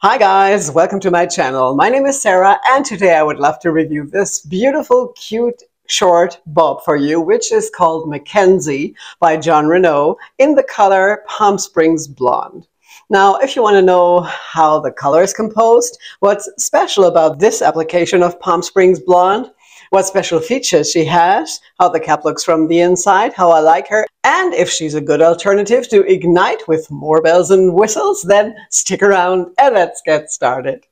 Hi guys, welcome to my channel. My name is Sarah and today I would love to review this beautiful, cute, short bob for you, which is called Mackenzie by Jon Renau in the color Palm Springs Blonde. Now, if you want to know how the color is composed, what's special about this application of Palm Springs Blonde, what special features she has, how the cap looks from the inside, how I like her, and if she's a good alternative to Ignite with more bells and whistles, then stick around and let's get started.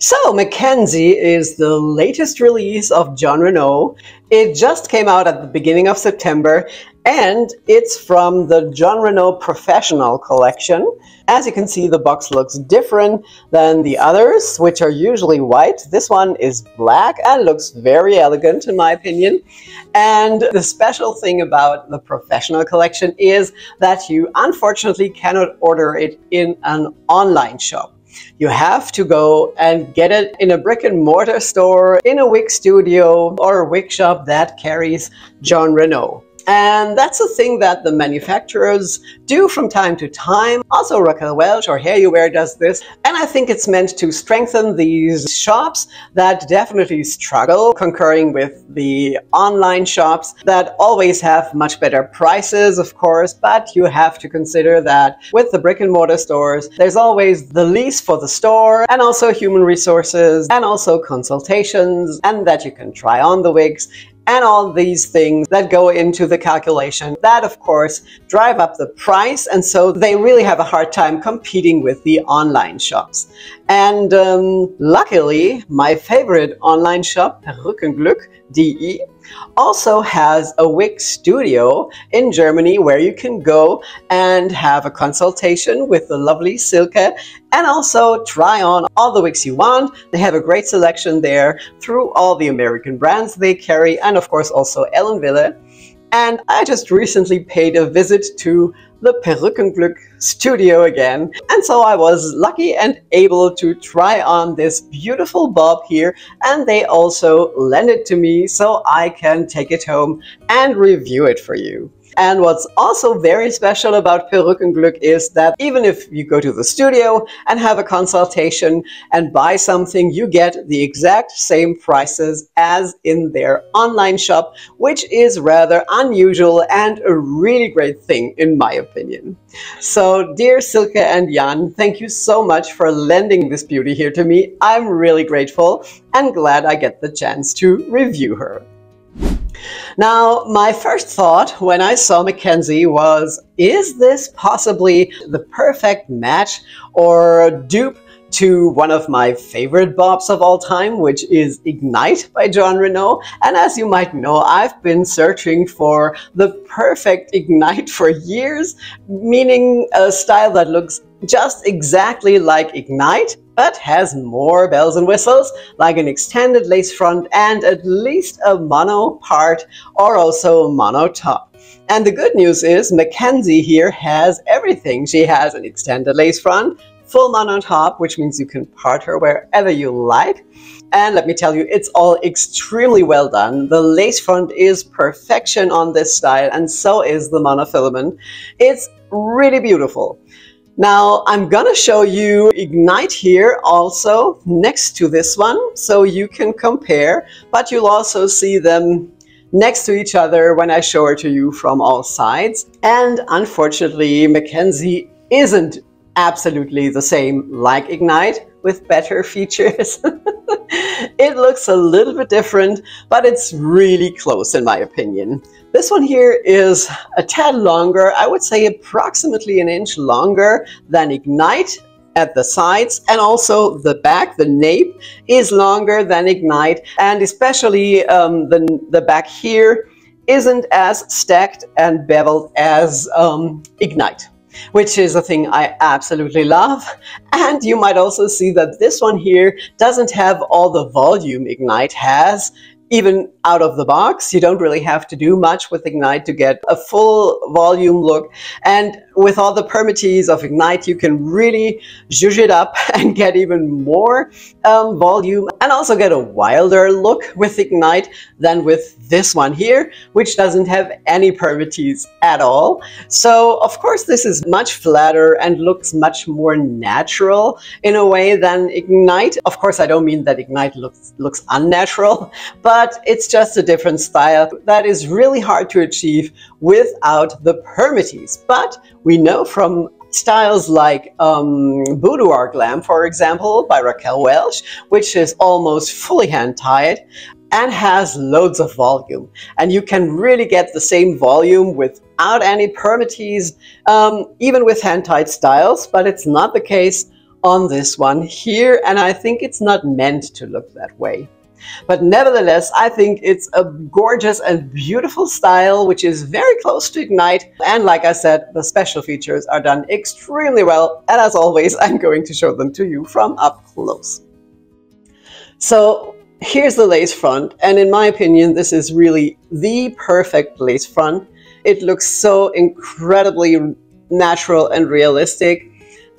So, Mackenzie is the latest release of Jon Renau. It just came out at the beginning of September, and it's from the Jon Renau Professional collection. As you can see, the box looks different than the others, which are usually white. This one is black and looks very elegant in my opinion. And the special thing about the Professional collection is that you unfortunately cannot order it in an online shop. You have to go and get it in a brick and mortar store, in a wig studio or a wig shop that carries Jon Renau. And that's a thing that the manufacturers do from time to time. Also Raquel Welch or Hair You Wear does this. And I think it's meant to strengthen these shops that definitely struggle concurring with the online shops that always have much better prices, of course. But you have to consider that with the brick and mortar stores, there's always the lease for the store and also human resources and also consultations and that you can try on the wigs. And all these things that go into the calculation that, of course, drive up the price. And so they really have a hard time competing with the online shops. And luckily, my favorite online shop, Perückenglück.de, also has a wig studio in Germany where you can go and have a consultation with the lovely Silke and also try on all the wigs you want. They have a great selection there through all the American brands they carry and of course also Ellen Wille. And I just recently paid a visit to the Perückenglück studio again. And so I was lucky and able to try on this beautiful bob here. And they also lent it to me so I can take it home and review it for you. And what's also very special about Perückenglück is that even if you go to the studio and have a consultation and buy something, you get the exact same prices as in their online shop, which is rather unusual and a really great thing in my opinion. So dear Silke and Jan, thank you so much for lending this beauty here to me. I'm really grateful and glad I get the chance to review her. Now, my first thought when I saw Mackenzie was, is this possibly the perfect match or dupe to one of my favorite bobs of all time, which is Ignite by Jon Renau? And as you might know, I've been searching for the perfect Ignite for years, meaning a style that looks just exactly like Ignite, but has more bells and whistles, like an extended lace front and at least a mono part or also a mono top. And the good news is Mackenzie here has everything. She has an extended lace front, full mono top, which means you can part her wherever you like. And let me tell you, it's all extremely well done. The lace front is perfection on this style, and so is the monofilament. It's really beautiful. Now, I'm gonna show you Ignite here also next to this one, so you can compare, but you'll also see them next to each other when I show her to you from all sides. And unfortunately, Mackenzie isn't absolutely the same like Ignite with better features. It looks a little bit different, but it's really close in my opinion. This one here is a tad longer, I would say approximately an inch longer than Ignite at the sides, and also the back, the nape, is longer than Ignite, and especially the back here isn't as stacked and beveled as Ignite, which is a thing I absolutely love. And you might also see that this one here doesn't have all the volume Ignite has. Even out of the box, you don't really have to do much with Ignite to get a full volume look. And with all the permatease of Ignite, you can really zhuzh it up and get even more volume, and also get a wilder look with Ignite than with this one here, which doesn't have any permatease at all. So of course this is much flatter and looks much more natural in a way than Ignite. Of course I don't mean that Ignite looks unnatural, but it's just a different style that is really hard to achieve without the permatease. But we know from styles like Boudoir Glam, for example, by Raquel Welch, which is almost fully hand-tied and has loads of volume. And you can really get the same volume without any permatease, even with hand-tied styles, but it's not the case on this one here, and I think it's not meant to look that way. But nevertheless, I think it's a gorgeous and beautiful style, which is very close to Ignite. And like I said, the special features are done extremely well. And as always, I'm going to show them to you from up close. So here's the lace front. And in my opinion, this is really the perfect lace front. It looks so incredibly natural and realistic.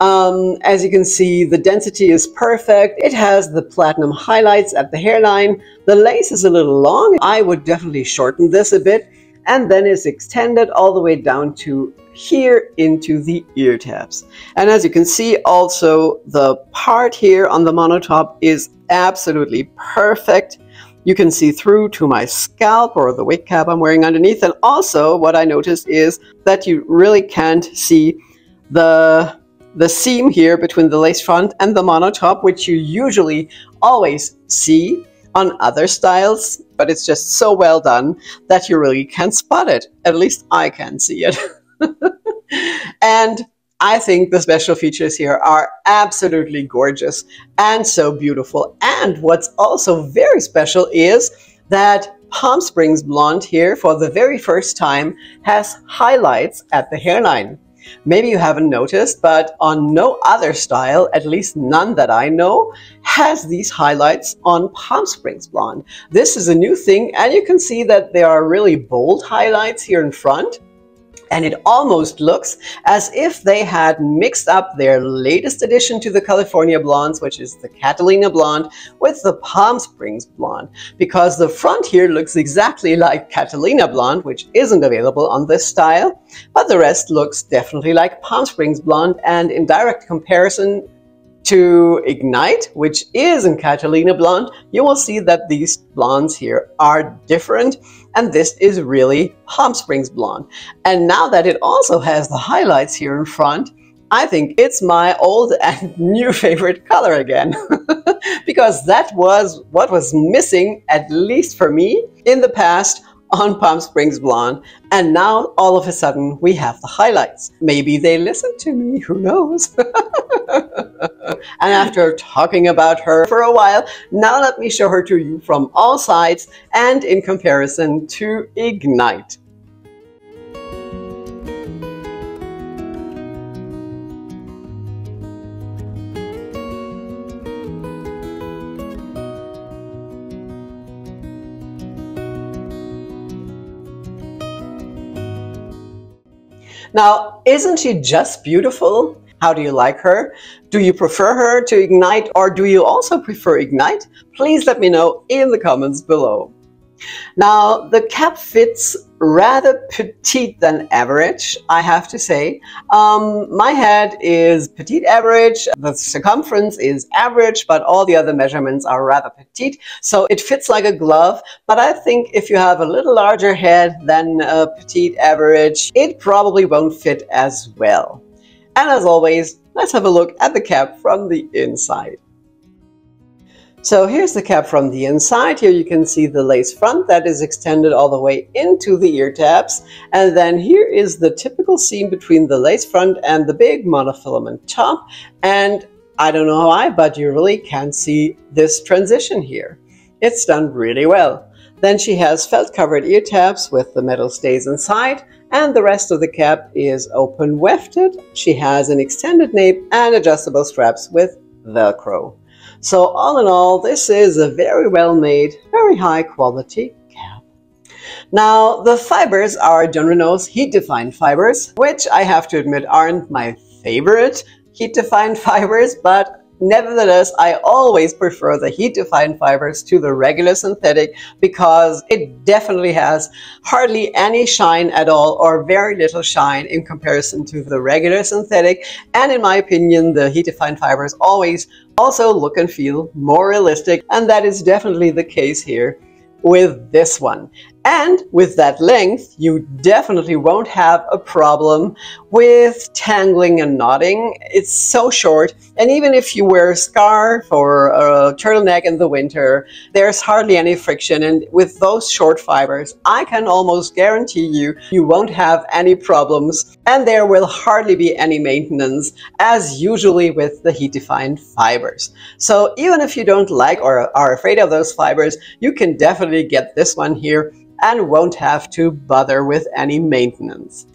As you can see, the density is perfect. It has the platinum highlights at the hairline. The lace is a little long. I would definitely shorten this a bit. And then it's extended all the way down to here into the ear tabs. And as you can see, also the part here on the monotop is absolutely perfect. You can see through to my scalp or the wig cap I'm wearing underneath. And also what I noticed is that you really can't see the seam here between the lace front and the monotop, which you usually always see on other styles, but it's just so well done that you really can't spot it. At least I can see it. And I think the special features here are absolutely gorgeous and so beautiful. And what's also very special is that Palm Springs Blonde here, for the very first time, has highlights at the hairline. Maybe you haven't noticed, but on no other style, at least none that I know, has these highlights on Palm Springs Blonde. This is a new thing, and you can see that there are really bold highlights here in front. And it almost looks as if they had mixed up their latest addition to the California Blondes, which is the Catalina Blonde, with the Palm Springs Blonde. Because the front here looks exactly like Catalina Blonde, which isn't available on this style, but the rest looks definitely like Palm Springs Blonde. And in direct comparison to Ignite, which is in Catalina Blonde, you will see that these blondes here are different, and this is really Palm Springs Blonde. And now that it also has the highlights here in front, I think it's my old and new favorite color again. Because that was what was missing, at least for me, in the past on Palm Springs Blonde, and now all of a sudden we have the highlights. Maybe they listen to me, who knows? And after talking about her for a while, now let me show her to you from all sides and in comparison to Ignite. Now, isn't she just beautiful? How do you like her? Do you prefer her to Ignite, or do you also prefer Ignite? Please let me know in the comments below. Now, the cap fits rather petite than average, I have to say. My head is petite average, the circumference is average, but all the other measurements are rather petite, so it fits like a glove. But I think if you have a little larger head than petite average, it probably won't fit as well. And as always, let's have a look at the cap from the inside. So here's the cap from the inside. Here you can see the lace front that is extended all the way into the ear tabs. And then here is the typical seam between the lace front and the big monofilament top. And I don't know why, but you really can see this transition here. It's done really well. Then she has felt covered ear tabs with the metal stays inside, and the rest of the cap is open wefted. She has an extended nape and adjustable straps with Velcro. So all in all, this is a very well made, very high quality cap. Now, the fibers are Jon Renau's heat-defined fibers, which I have to admit aren't my favorite heat-defined fibers, but nevertheless, I always prefer the heat-defined fibers to the regular synthetic because it definitely has hardly any shine at all or very little shine in comparison to the regular synthetic. And in my opinion, the heat-defined fibers always also look and feel more realistic, and that is definitely the case here with this one. And with that length, you definitely won't have a problem with tangling and knotting. It's so short, and even if you wear a scarf or a turtleneck in the winter, there's hardly any friction. And with those short fibers, I can almost guarantee you won't have any problems, and there will hardly be any maintenance, as usually with the heat-defined fibers. So even if you don't like or are afraid of those fibers, you can definitely get this one here and won't have to bother with any maintenance.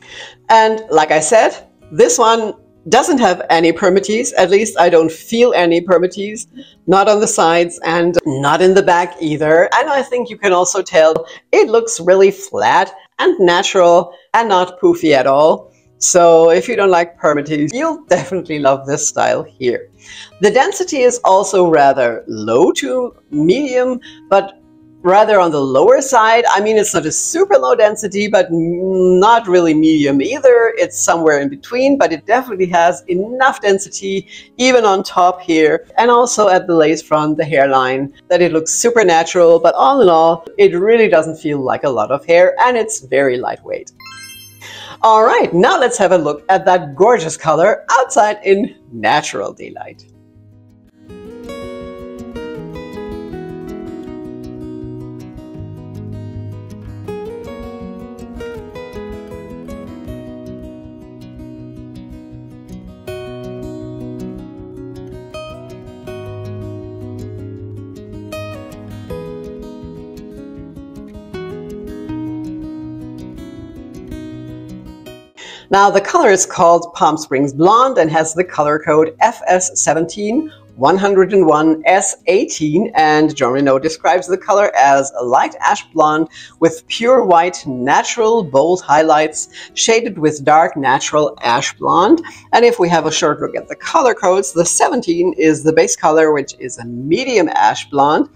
And like I said, this one doesn't have any permatease. At least I don't feel any permatease, not on the sides and not in the back either. And I think you can also tell it looks really flat and natural and not poofy at all. So if you don't like permatease, you'll definitely love this style here. The density is also rather low to medium, but rather on the lower side. I mean, it's not a super low density, but not really medium either. It's somewhere in between, but it definitely has enough density even on top here and also at the lace front, the hairline, that it looks super natural. But all in all, it really doesn't feel like a lot of hair, and it's very lightweight. All right, now let's have a look at that gorgeous color outside in natural daylight. Now the color is called Palm Springs Blonde and has the color code FS17-101S18, and Jon Renau describes the color as a light ash blonde with pure white natural bold highlights shaded with dark natural ash blonde. And if we have a short look at the color codes, the 17 is the base color, which is a medium ash blonde.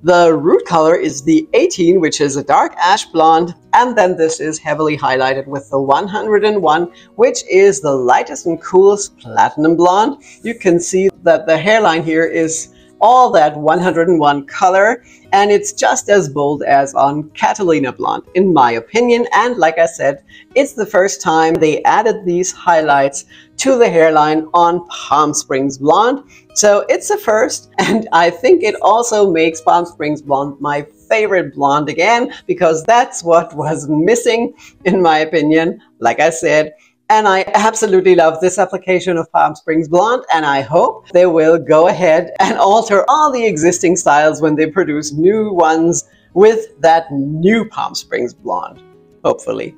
The root color is the 18, which is a dark ash blonde, and then this is heavily highlighted with the 101, which is the lightest and coolest platinum blonde. You can see that the hairline here is all that 101 color, and it's just as bold as on Catalina Blonde, in my opinion. And like I said, it's the first time they added these highlights to the hairline on Palm Springs Blonde. So it's a first, and I think it also makes Palm Springs Blonde my favorite blonde again, because that's what was missing, in my opinion, like I said. And I absolutely love this application of Palm Springs Blonde, and I hope they will go ahead and alter all the existing styles when they produce new ones with that new Palm Springs Blonde, hopefully.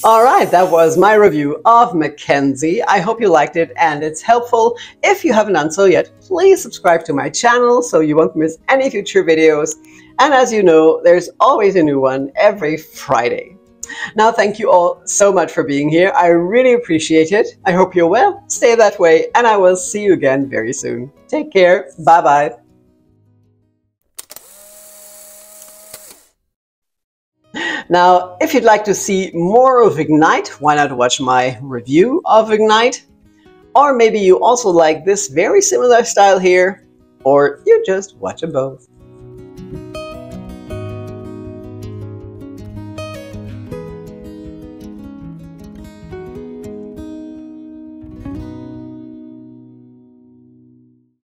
All right, that was my review of Mackenzie. I hope you liked it and it's helpful. If you haven't done so yet, please subscribe to my channel so you won't miss any future videos. And as you know, there's always a new one every Friday. Now, thank you all so much for being here. I really appreciate it. I hope you're well, stay that way, and I will see you again very soon. Take care. Bye-bye. Now, if you'd like to see more of Ignite, why not watch my review of Ignite? Or maybe you also like this very similar style here, or you just watch them both.